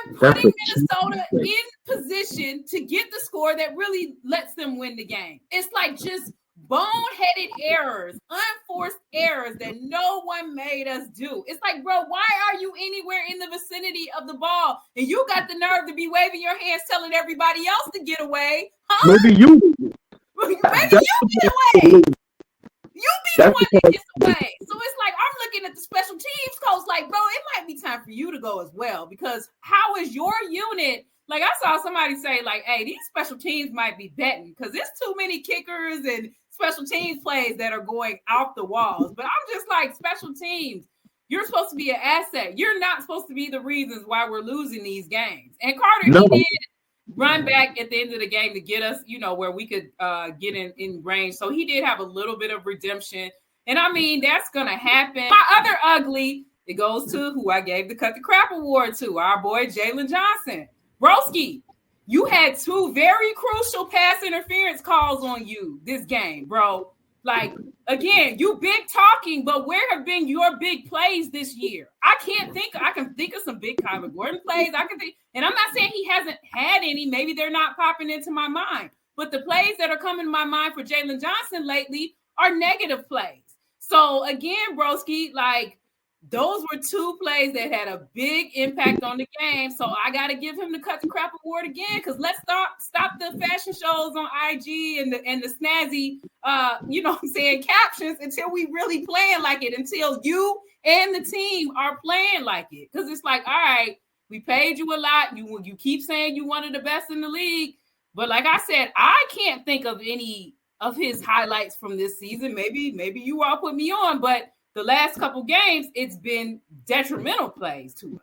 S7: and putting Minnesota in position to get the score that really lets them win the game. It's like just boneheaded errors, unforced errors that no one made us do. It's like, bro, why are you anywhere in the vicinity of the ball? And you got the nerve to be waving your hands telling everybody else to get away. Huh?
S9: Maybe you.
S7: Maybe you get away. You be the one that gets away. So it's like, I'm looking at the special teams coach like, bro, it might be time for you to go as well, because how is your unit? Like, I saw somebody say, like, hey, these special teams might be betting because there's too many kickers and special teams plays that are going off the walls. But I'm just like, special teams, you're supposed to be an asset. You're not supposed to be the reasons why we're losing these games. And Carter, he did run back at the end of the game to get us, where we could get in range. So he did have a little bit of redemption. And I mean, that's going to happen. My other ugly, it goes to who I gave the Cut the Crap award to, our boy Jalen Johnson. Broski, you had 2 very crucial pass interference calls on you this game, bro. Like, again, you big talking, but where have been your big plays this year? I can think of some big Kyler Gordon plays. And I'm not saying he hasn't had any. Maybe they're not popping into my mind. But the plays that are coming to my mind for Jalen Johnson lately are negative plays. So, again, broski, like, those were 2 plays that had a big impact on the game. So I got to give him the Cut the Crap award again, because let's stop the fashion shows on IG and the snazzy, captions until we really playing like it, until you and the team are playing like it. Because it's like, all right, we paid you a lot. You keep saying you one of the best in the league. But like I said, I can't think of any of his highlights from this season. Maybe you all put me on, but the last couple games, it's been detrimental plays to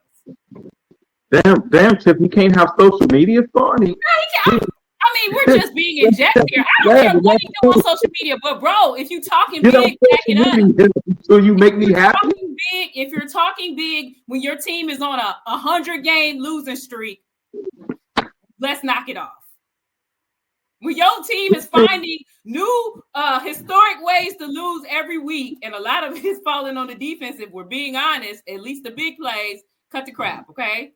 S7: us.
S9: Damn, Chip, you can't have social media for me.
S7: I mean, we're just being injected here. I don't care what you do on social media, but bro, if you talking big, back it up.
S9: So you make me happy.
S7: If you're talking big when your team is on a 100-game losing streak, let's knock it off. When your team is finding new historic ways to lose every week, and a lot of it is falling on the defense, if we're being honest, at least the big plays, cut the crap, okay?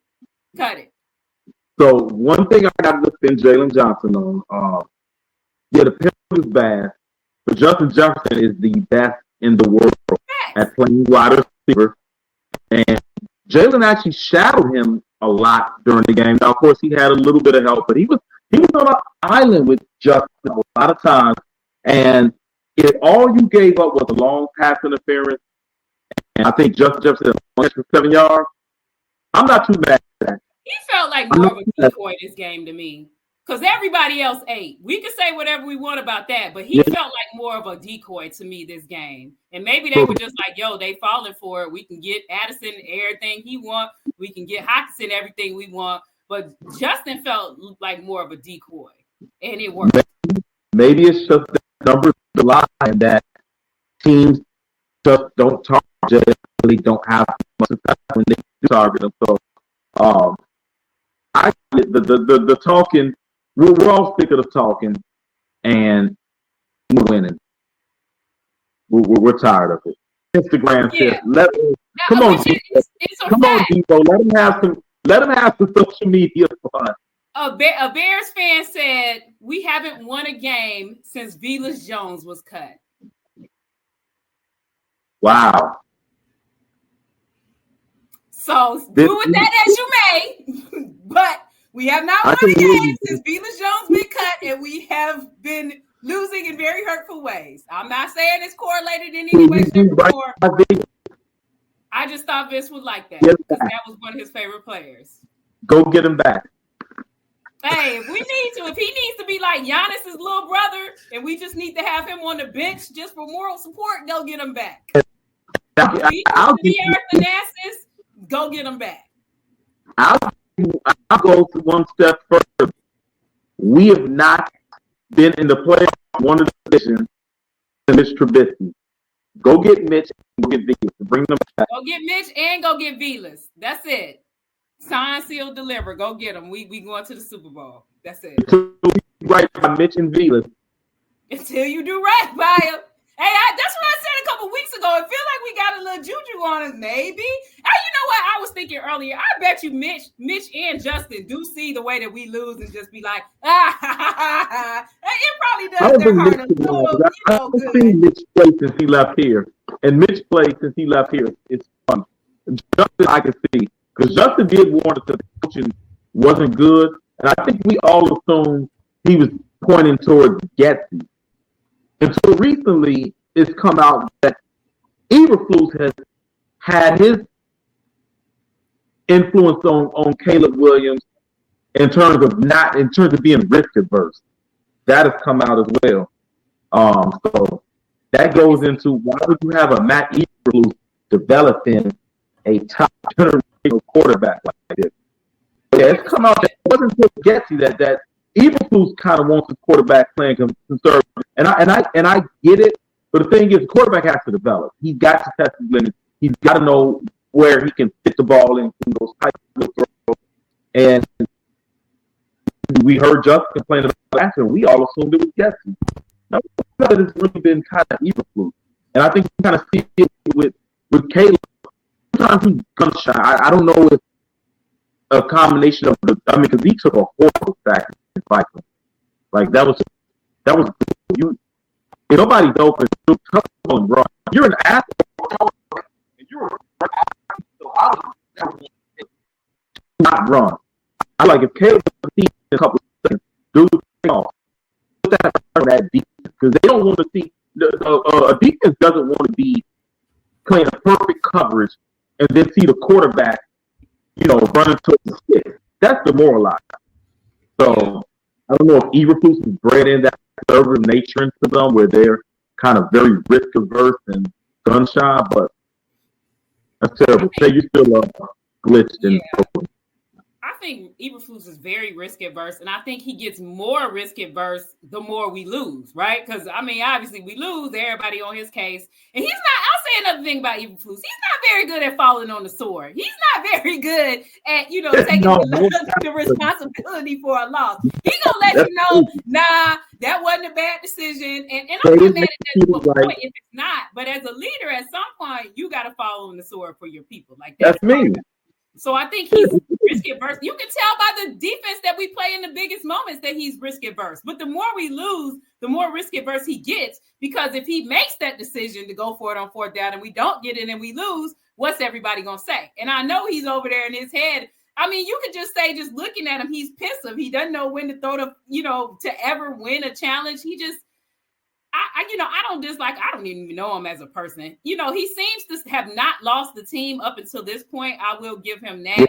S7: Cut it.
S9: So one thing I got to defend Jalen Johnson on, the penalty was bad, but Justin Jefferson is the best in the world at playing wide receiver. And Jalen actually shadowed him a lot during the game. Now, of course, he had a little bit of help, but he was on an island with Justin a lot of times. And if all you gave up was a long pass interference, and I think Justin Jefferson had 7 yards, I'm not too mad at that.
S7: He felt like more of a decoy this game to me. Because everybody else ate. We can say whatever we want about that, but he felt like more of a decoy to me this game. And maybe they were just like, yo, they falling for it. We can get Addison everything he want. We can get Hockenson everything we want. But Justin felt like more of a decoy. And it worked.
S9: Maybe it's just the numbers of the line that teams just don't target. Really don't have much success when they do target them. So I get the talking. We're all sick of the talking, and we're winning. We're tired of it. Instagram says, "Come on, Debo. Let him have some social media fun."
S7: A Bears fan said, "We haven't won a game since Velus Jones was cut."
S9: Wow.
S7: So do with that as you may, but we have not won a game since Velus Jones been cut, and we have been losing in very hurtful ways. I'm not saying it's correlated in any way, shape, or form. I just thought Vince would like that because that was one of his favorite players.
S9: Go get him back.
S7: Hey, if he needs to be like Giannis's little brother, and we just need to have him on the bench just for moral support, go get him back. I'll get him back.
S9: I'll go one step further. We have not been in the playoff one of the divisions to Mitch Trubisky. Go get Mitch and go get Velus. Bring them back.
S7: Go get Mitch and go get Velus. That's it. Sign, seal, deliver. Go get them. We going to the Super Bowl. That's it.
S9: Until we right by Mitch and Velus.
S7: Until you do right by him. Hey, that's what I said a couple weeks ago. It feels like we got a little juju on us, maybe. You know what? I was thinking earlier. I bet you Mitch and Justin do see the way that we lose and just be like, It probably does their heart a little good.
S9: I've seen Mitch play since he left here. And Mitch played since he left here. It's fun. Justin, I can see. Because Justin did warn us that the coaching wasn't good. And I think we all assumed he was pointing towards Getsy. Until recently, it's come out that Eberflus has had his influence on Caleb Williams in terms of being risk averse. That has come out as well. So that goes into why would you have a Matt Eberflus developing a top generational quarterback like this? Yeah, it's come out that it wasn't so Getsy that Eberflus kind of wants his quarterback playing conservative, and I get it. But the thing is, the quarterback has to develop. He's got to test his limits. He's got to know where he can fit the ball in those types of throws. And we heard Justin complain about that, and we all assumed it was Getsy. Now, it's really been kind of Eberflus, and I think you kind of see it with Caleb. Sometimes he's gun shy. I don't know if a combination of because he took a horrible sack in Vikings. Like that was you. If nobody's open, you're tough on run. You're an athlete. You're not run. I like if Caleb sees a couple of seconds, do the off. Put that defense because they don't want to see a defense doesn't want to be playing a perfect coverage and then see the quarterback, running towards the stick. That's demoralizing. So I don't know if Eberflus is bred in that conservative nature into them where they're kind of very risk averse and gun shy, but that's terrible. Say you're still glitched and
S7: I think Eberflus is very risk adverse, and I think he gets more risk adverse the more we lose, right? Because I mean, obviously we lose, everybody on his case, and he's not. I'll say another thing about Eberflus: he's not very good at falling on the sword. He's not very good at taking the responsibility for a loss. He's gonna let you know, nah, that wasn't a bad decision, and I'm not mad at that point if it's not. But as a leader, at some point, you got to fall on the sword for your people. Like
S9: that's me.
S7: So I think he's risk adverse. You can tell by the defense that we play in the biggest moments that he's risk adverse. But the more we lose, the more risk adverse he gets. Because if he makes that decision to go for it on 4th down and we don't get it and we lose, what's everybody gonna say? And I know he's over there in his head. I mean, you could just say, just looking at him, he's pensive. He doesn't know when to throw to ever win a challenge. He just. I don't even know him as a person. He seems to have not lost the team up until this point. I will give him that.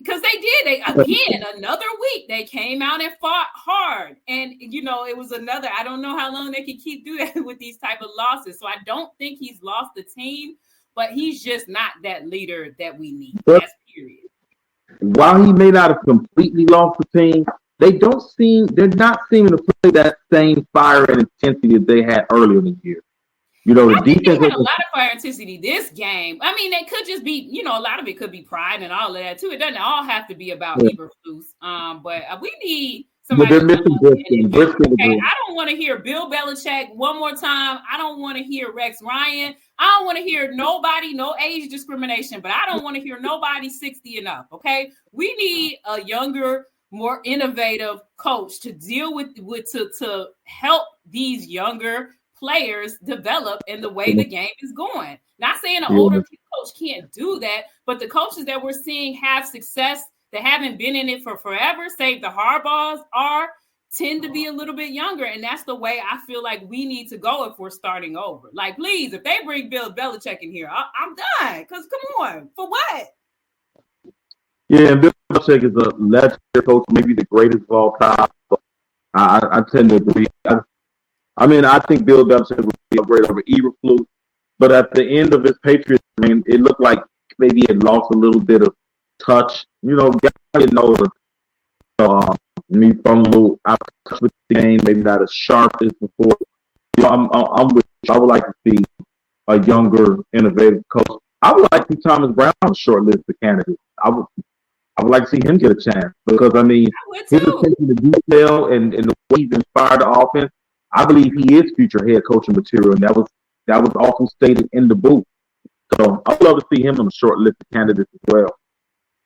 S7: Because they did. Another week, they came out and fought hard. And, it was another, I don't know how long they can keep doing that with these type of losses. So I don't think he's lost the team, but he's just not that leader that we need. That's period.
S9: While he may not have completely lost the team, they're not seeming to play that same fire and intensity that they had earlier in the year. The defense
S7: had a lot of fire intensity this game. I mean, they could just be, a lot of it could be pride and all of that too. It doesn't all have to be about Eberflus. But we need somebody. Okay, I don't want to hear Bill Belichick one more time. I don't want to hear Rex Ryan. I don't want to hear nobody, no age discrimination. But I don't want to hear nobody 60 and up. Okay, we need a younger, more innovative coach to deal with to help these younger players develop in the way the game is going. Not saying an older coach can't do that, but the coaches that we're seeing have success that haven't been in it for forever, save the Harbaughs, tend to be a little bit younger. And that's the way I feel like we need to go if we're starting over. Like, please, if they bring Bill Belichick in here, I'm done. Because come on, for what?
S9: Yeah, Bill Belichick is a legendary coach, maybe the greatest of all time. I tend to agree. I think Bill Belichick would be a great over Eberflus, but at the end of his Patriots reign, it looked like maybe he had lost a little bit of touch. Guys didn't know me from a little out of touch with the game, maybe not as sharp as before. I'm with you. I would like to see a younger, innovative coach. I would like to see Thomas Brown on a short list of candidates. I would like to see him get a chance because, his attention to detail and the way he's inspired the offense, I believe he is future head coaching material, and that was also stated in the booth. So I'd love to see him on a short list of candidates as well.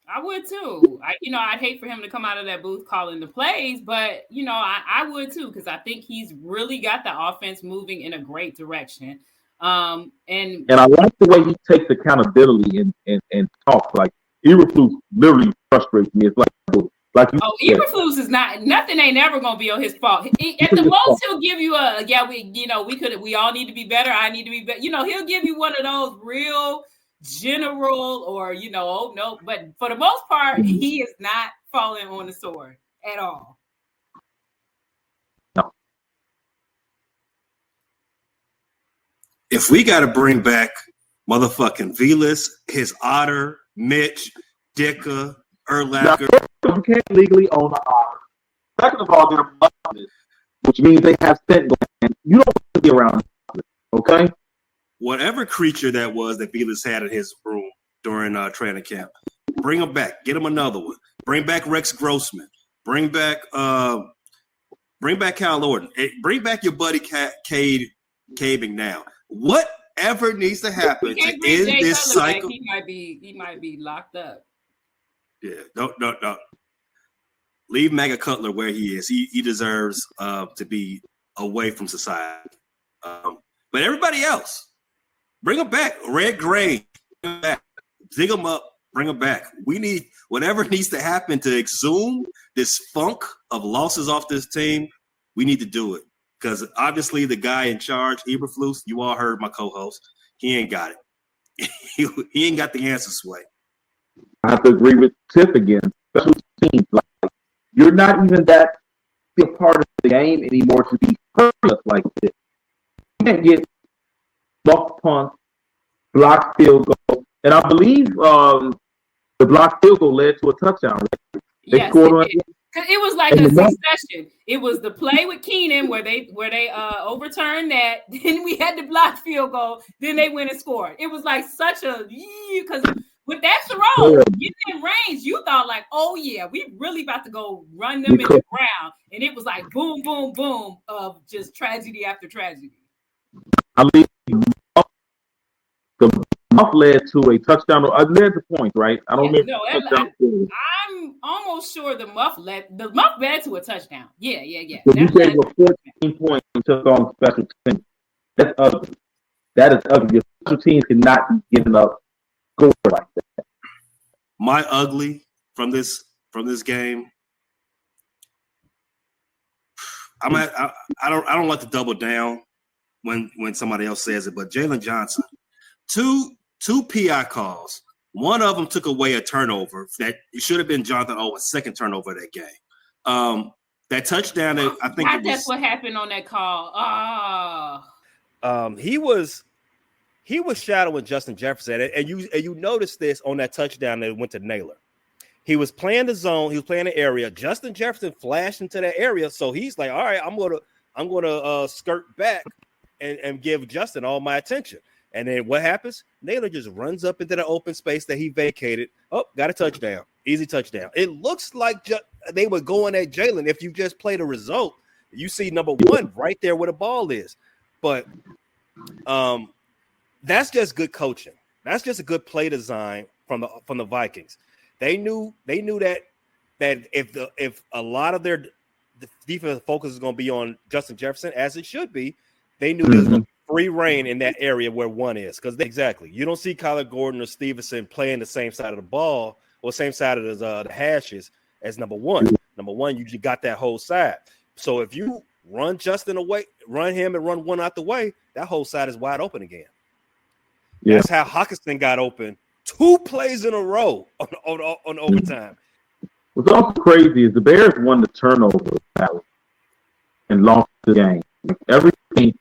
S7: I would too. I'd hate for him to come out of that booth calling the plays, but I would too because I think he's really got the offense moving in a great direction. And
S9: I like the way he takes accountability and talks. Like Eberflus literally frustrates me. It's like
S7: Eberflus is nothing ain't ever gonna be on his fault. At the most, he'll give you we all need to be better. I need to be better. He'll give you one of those real general or oh no, but for the most part, he is not falling on the sword at all.
S9: No.
S5: If we got to bring back motherfucking Velas, his otter, Mitch, Dicker, Urlacher.
S9: You can't legally own an otter. Second of all, they're mothers, which means they have scent glands. You don't want to be around them, okay?
S5: Whatever creature that was that Velas had in his room during training camp, bring him back. Get him another one. Bring back Rex Grossman. Bring back Kyle Orton. Bring back your buddy Cade now. Whatever needs to happen to end this cycle.
S7: He might be locked up.
S5: Yeah, no. Leave Maga Cutler where he is. He deserves to be away from society. But everybody else, bring him back. Red Gray, bring him back. Dig him up, bring him back. We need whatever needs to happen to exhume this funk of losses off this team. We need to do it because obviously the guy in charge, Eberflus, you all heard my co-host. He ain't got it. he ain't got the answer, Sway.
S9: I have to agree with Tiff again. Special teams, like you're not even that a part of the game anymore to be hurt like this. You can't get blocked punt, blocked field goal, and I believe the blocked field goal led to a touchdown. They
S7: Yes,
S9: scored on
S7: it did. It was like a succession. It was the play with Keenan where they overturned that. Then we had the blocked field goal. Then they went and scored. It was like such a because with that throw, getting in range, you thought like, oh yeah, we really about to go run them in the ground. And it was like boom, boom, boom of just tragedy after tragedy.
S9: I mean, the muff led to a touchdown. Led to points, right? I don't remember.
S7: I'm almost sure the muff led to a touchdown. Yeah.
S9: So you said it was 14 points and took on special teams. That's ugly. That is ugly. Your special teams cannot be giving up scores like that.
S5: My ugly from this game. I don't like to double down when somebody else says it, but Jalen Johnson, two PI calls. One of them took away a turnover that it should have been Jonathan Owens' second turnover of that game. That touchdown, I think
S7: that's what happened on that call.
S5: He was shadowing Justin Jefferson, and you noticed this on that touchdown that went to Naylor. He was playing the zone, he was playing the area. Justin Jefferson flashed into that area, so he's like, all right, I'm gonna skirt back and give Justin all my attention. And then what happens? Naylor just runs up into the open space that he vacated. Oh, got a touchdown. Easy touchdown. It looks like they were going at Jalen. If you just play the result, you see number one right there where the ball is. But that's just good coaching. That's just a good play design from the Vikings. They knew that if a lot of their defensive focus is going to be on Justin Jefferson, as it should be, they knew there was going to be free reign in that area where one is. Because exactly, you don't see Kyler Gordon or Stevenson playing the same side of the ball or same side of the hashes as number one. Number one, you just got that whole side. So if you run Justin away, run him and run one out the way, that whole side is wide open again. Yeah. That's how Hockenson got open 2 plays in a row on overtime.
S9: What's also crazy is the Bears won the turnover battle and lost the game. Everything.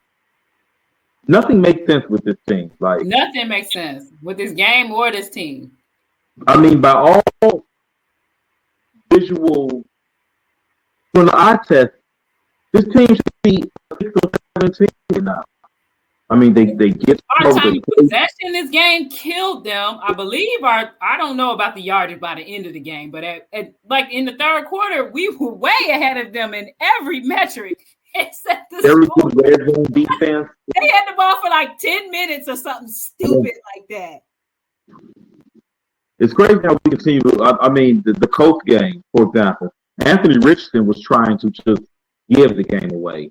S9: Nothing makes sense with this team. Like
S7: nothing makes sense with this game or this team.
S9: I mean, by all visual from the eye test, this team should be 6 or 17 now. I mean, they get
S7: our time possession. This game killed them. I believe I don't know about the yardage by the end of the game, but at like in the third quarter, we were way ahead of them in every metric. Except the
S9: red zone defense.
S7: They had the ball for like 10 minutes or something stupid like that.
S9: It's crazy how we continue. I mean, the Colts game, for example, Anthony Richardson was trying to just give the game away.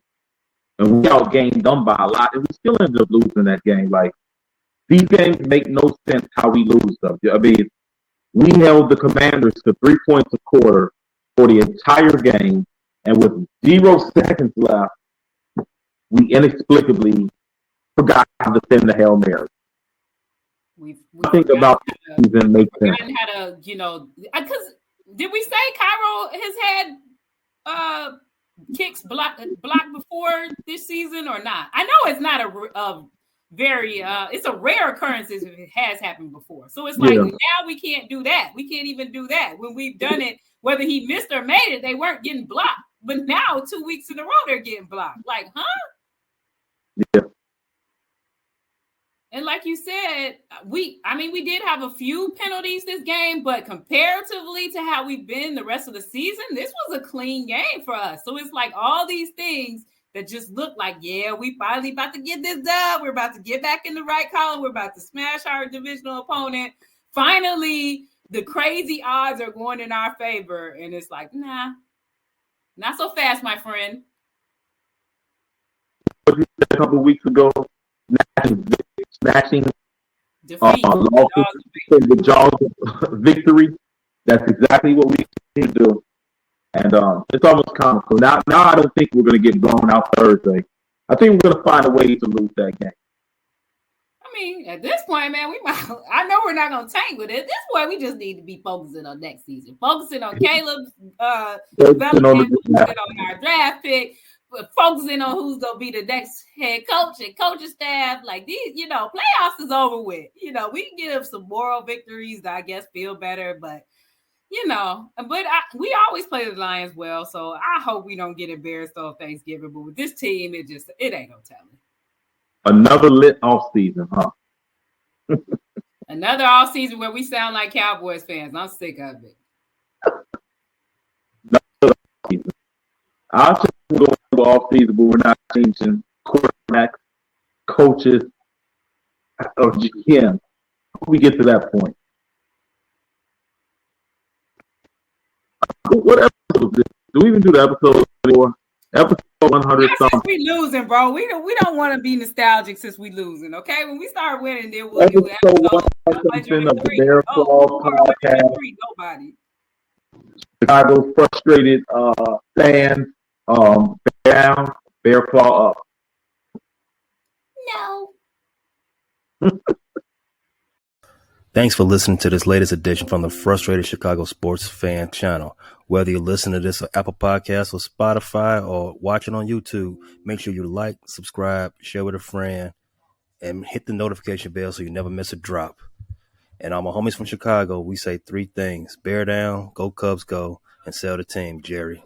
S9: And we outgained them by a lot. And we still ended up losing that game. Like, these games make no sense how we lose them. I mean, we held the Commanders to 3 points a quarter for the entire game. And with 0 seconds left, we inexplicably forgot how to send the Hail Mary.
S7: We
S9: think about season makes sense.
S7: How to, because did we say Cairo has had kicks blocked before this season or not? I know it's not a very it's a rare occurrence if it has happened before. So it's like now we can't do that. We can't even do that. When we've done it, whether he missed or made it, they weren't getting blocked. But now 2 weeks in a row they're getting blocked. Like, huh?
S9: Yeah.
S7: And like you said, we did have a few penalties this game, but comparatively to how we've been the rest of the season, this was a clean game for us. So it's like all these things that just look like, yeah, we finally about to get this done. We're about to get back in the right column. We're about to smash our divisional opponent. Finally, the crazy odds are going in our favor. And it's like, nah, not so fast, my friend.
S9: A couple of weeks ago, smashing the jaws of victory. That's exactly what we need to do. And it's almost comical. Now I don't think we're going to get blown out Thursday. I think we're going to find a way to lose that game.
S7: I mean, at this point, man, I know we're not going to tank with it. At this point, we just need to be focusing on next season. Focusing on Caleb's development, focusing on our draft pick, focusing on who's gonna be the next head coach and coaching staff. Like these, playoffs is over with. We can get them some moral victories that I guess feel better, but we always play the Lions well, so I hope we don't get embarrassed on Thanksgiving. But with this team, it ain't no telling.
S9: Another lit off season, huh?
S7: Another off season where we sound like Cowboys fans. I'm sick of it.
S9: I'll just go off season, but we're not changing quarterbacks, coaches, or GM. We get to that point. What episode is this? Do we even do the episode anymore? Episode 100 something.
S7: We losing, bro. We don't want to be nostalgic since we losing. Okay, when we start winning, then we'll do episode 103. Nobody.
S9: Chicago frustrated fans. Bear down, bear claw up.
S7: No.
S5: Thanks for listening to this latest edition from the Frustrated Chicago Sports Fan channel. Whether you listen to this on Apple Podcasts or Spotify or watching on YouTube, make sure you like, subscribe, share with a friend, and hit the notification bell so you never miss a drop. And all my homies from Chicago, we say three things: bear down, go Cubs go, and sell the team, Jerry.